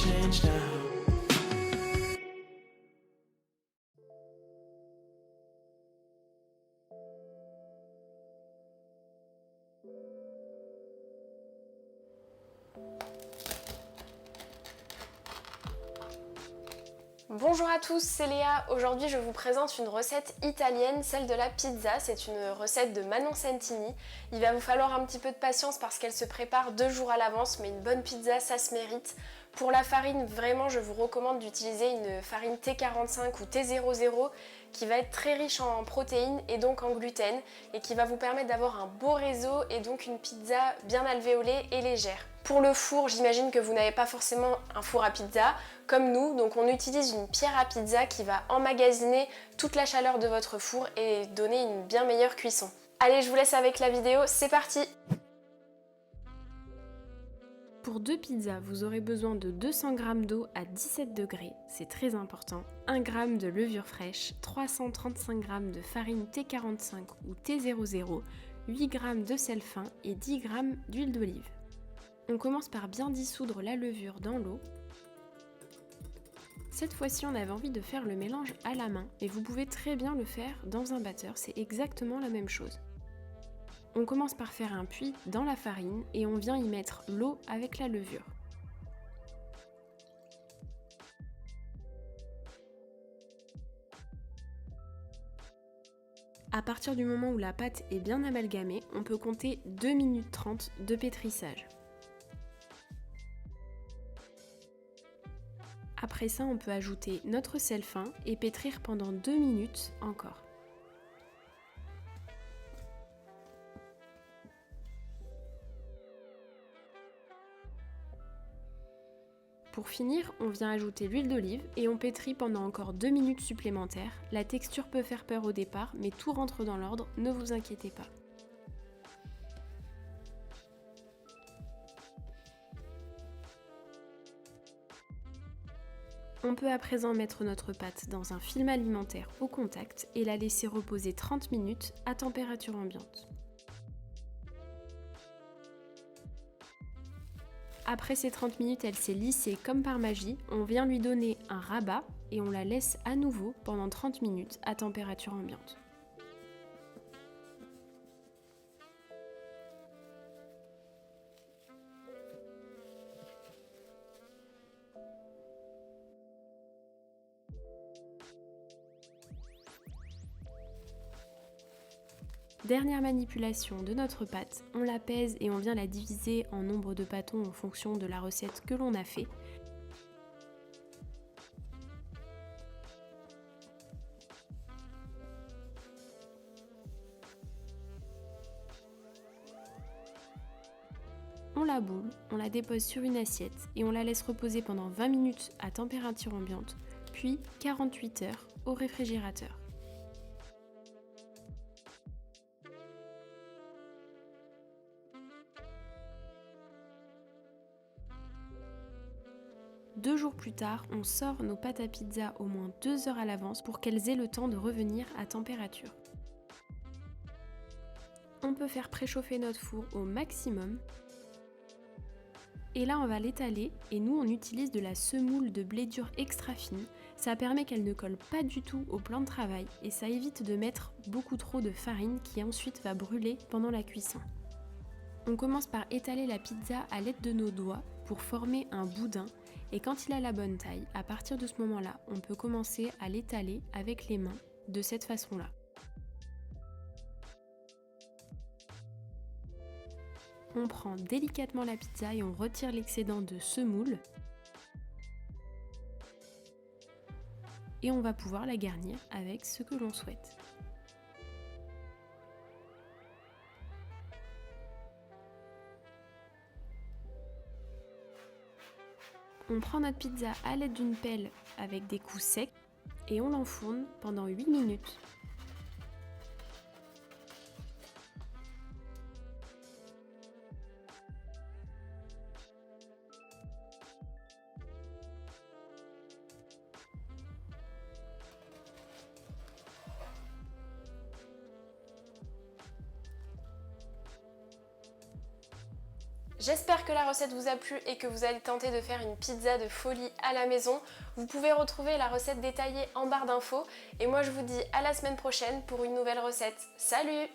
change now. Bonjour à tous, c'est Léa. Aujourd'hui je vous présente une recette italienne, celle de la pizza. C'est une recette de Manon Santini. Il va vous falloir un petit peu de patience parce qu'elle se prépare 2 jours à l'avance, mais une bonne pizza ça se mérite. Pour la farine, vraiment je vous recommande d'utiliser une farine T45 ou T00 qui va être très riche en protéines et donc en gluten et qui va vous permettre d'avoir un beau réseau et donc une pizza bien alvéolée et légère. Pour le four, j'imagine que vous n'avez pas forcément un four à pizza comme nous, donc on utilise une pierre à pizza qui va emmagasiner toute la chaleur de votre four et donner une bien meilleure cuisson. Allez, je vous laisse avec la vidéo, c'est parti! Pour 2 pizzas, vous aurez besoin de 200 g d'eau à 17 degrés, c'est très important, 1 g de levure fraîche, 335 g de farine T45 ou T00, 8 g de sel fin et 10 g d'huile d'olive. On commence par bien dissoudre la levure dans l'eau. Cette fois-ci, on avait envie de faire le mélange à la main, mais vous pouvez très bien le faire dans un batteur, c'est exactement la même chose. On commence par faire un puits dans la farine et on vient y mettre l'eau avec la levure. À partir du moment où la pâte est bien amalgamée, on peut compter 2 minutes 30 de pétrissage. Après ça, on peut ajouter notre sel fin et pétrir pendant 2 minutes encore. Pour finir, on vient ajouter l'huile d'olive et on pétrit pendant encore 2 minutes supplémentaires. La texture peut faire peur au départ, mais tout rentre dans l'ordre, ne vous inquiétez pas. On peut à présent mettre notre pâte dans un film alimentaire au contact et la laisser reposer 30 minutes à température ambiante. Après ces 30 minutes, elle s'est lissée comme par magie, on vient lui donner un rabat et on la laisse à nouveau pendant 30 minutes à température ambiante. Dernière manipulation de notre pâte, on la pèse et on vient la diviser en nombre de pâtons en fonction de la recette que l'on a fait. On la boule, on la dépose sur une assiette et on la laisse reposer pendant 20 minutes à température ambiante, puis 48 heures au réfrigérateur. Deux jours plus tard, on sort nos pâtes à pizza au moins 2 heures à l'avance pour qu'elles aient le temps de revenir à température. On peut faire préchauffer notre four au maximum. Et là, on va l'étaler et nous, on utilise de la semoule de blé dur extra fine. Ça permet qu'elle ne colle pas du tout au plan de travail et ça évite de mettre beaucoup trop de farine qui ensuite va brûler pendant la cuisson. On commence par étaler la pizza à l'aide de nos doigts pour former un boudin et quand il a la bonne taille, à partir de ce moment-là, on peut commencer à l'étaler avec les mains de cette façon-là. On prend délicatement la pizza et on retire l'excédent de semoule et on va pouvoir la garnir avec ce que l'on souhaite. On prend notre pizza à l'aide d'une pelle avec des coups secs et on l'enfourne pendant 8 minutes. J'espère que la recette vous a plu et que vous allez tenter de faire une pizza de folie à la maison. Vous pouvez retrouver la recette détaillée en barre d'infos. Et moi je vous dis à la semaine prochaine pour une nouvelle recette. Salut!